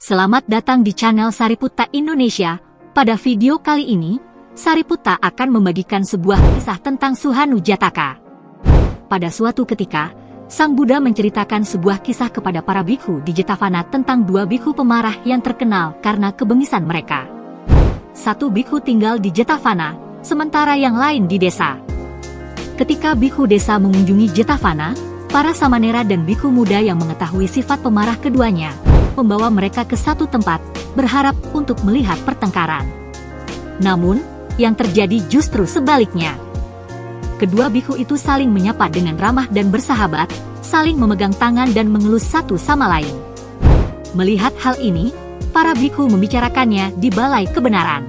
Selamat datang di channel Sariputta Indonesia. Pada video kali ini, Sariputta akan membagikan sebuah kisah tentang Suhanu Jataka. Pada suatu ketika, Sang Buddha menceritakan sebuah kisah kepada para bikhu di Jetavana tentang dua bikhu pemarah yang terkenal karena kebengisan mereka. Satu bikhu tinggal di Jetavana, sementara yang lain di desa. Ketika bikhu desa mengunjungi Jetavana, para samanera dan bikhu muda yang mengetahui sifat pemarah keduanya membawa mereka ke satu tempat, berharap untuk melihat pertengkaran. Namun, yang terjadi justru sebaliknya. Kedua bikhu itu saling menyapa dengan ramah dan bersahabat, saling memegang tangan dan mengelus satu sama lain. Melihat hal ini, para bikhu membicarakannya di balai kebenaran.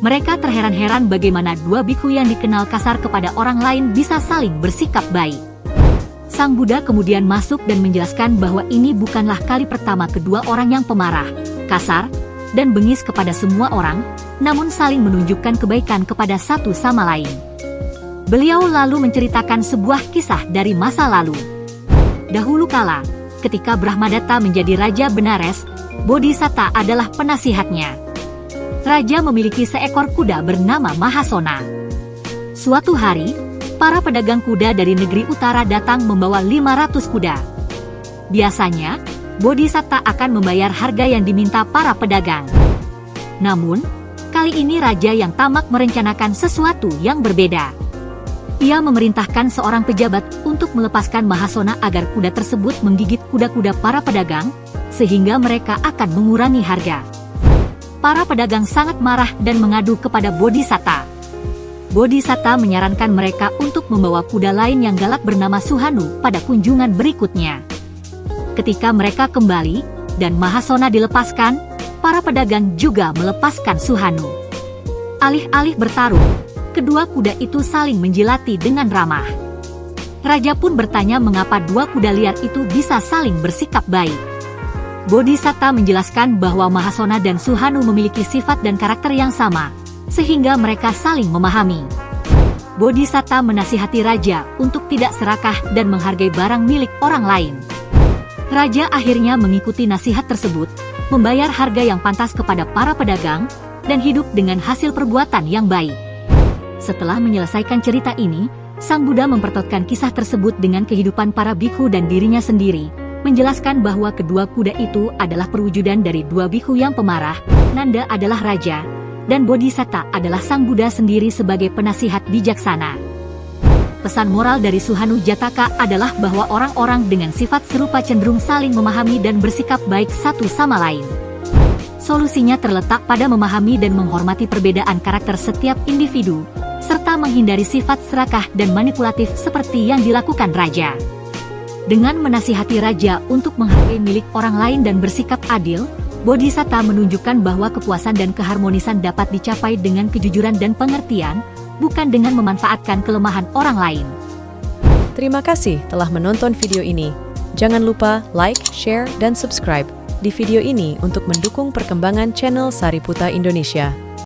Mereka terheran-heran bagaimana dua bikhu yang dikenal kasar kepada orang lain bisa saling bersikap baik. Sang Buddha kemudian masuk dan menjelaskan bahwa ini bukanlah kali pertama kedua orang yang pemarah, kasar, dan bengis kepada semua orang, namun saling menunjukkan kebaikan kepada satu sama lain. Beliau lalu menceritakan sebuah kisah dari masa lalu. Dahulu kala, ketika Brahmadatta menjadi Raja Benares, Bodhisatta adalah penasihatnya. Raja memiliki seekor kuda bernama Mahasona. Suatu hari, para pedagang kuda dari negeri utara datang membawa 500 kuda. Biasanya, Bodhisatta akan membayar harga yang diminta para pedagang. Namun, kali ini raja yang tamak merencanakan sesuatu yang berbeda. Ia memerintahkan seorang pejabat untuk melepaskan Mahasona agar kuda tersebut menggigit kuda-kuda para pedagang, sehingga mereka akan mengurangi harga. Para pedagang sangat marah dan mengadu kepada Bodhisatta. Bodhisatta menyarankan mereka untuk membawa kuda lain yang galak bernama Suhanu pada kunjungan berikutnya. Ketika mereka kembali, dan Mahasona dilepaskan, para pedagang juga melepaskan Suhanu. Alih-alih bertarung, kedua kuda itu saling menjilati dengan ramah. Raja pun bertanya mengapa dua kuda liar itu bisa saling bersikap baik. Bodhisatta menjelaskan bahwa Mahasona dan Suhanu memiliki sifat dan karakter yang sama, sehingga mereka saling memahami. Bodhisatta menasihati raja untuk tidak serakah dan menghargai barang milik orang lain. Raja akhirnya mengikuti nasihat tersebut, membayar harga yang pantas kepada para pedagang, dan hidup dengan hasil perbuatan yang baik. Setelah menyelesaikan cerita ini, Sang Buddha mempertotkan kisah tersebut dengan kehidupan para bikhu dan dirinya sendiri, menjelaskan bahwa kedua kuda itu adalah perwujudan dari dua bikhu yang pemarah. Nanda adalah raja, dan Bodhisatta adalah Sang Buddha sendiri sebagai penasihat bijaksana. Pesan moral dari Suhanu Jataka adalah bahwa orang-orang dengan sifat serupa cenderung saling memahami dan bersikap baik satu sama lain. Solusinya terletak pada memahami dan menghormati perbedaan karakter setiap individu, serta menghindari sifat serakah dan manipulatif seperti yang dilakukan raja. Dengan menasihati raja untuk menghargai milik orang lain dan bersikap adil, Bodhisatta menunjukkan bahwa kepuasan dan keharmonisan dapat dicapai dengan kejujuran dan pengertian, bukan dengan memanfaatkan kelemahan orang lain. Terima kasih telah menonton video ini. Jangan lupa like, share, dan subscribe di video ini untuk mendukung perkembangan channel Sariputta Indonesia.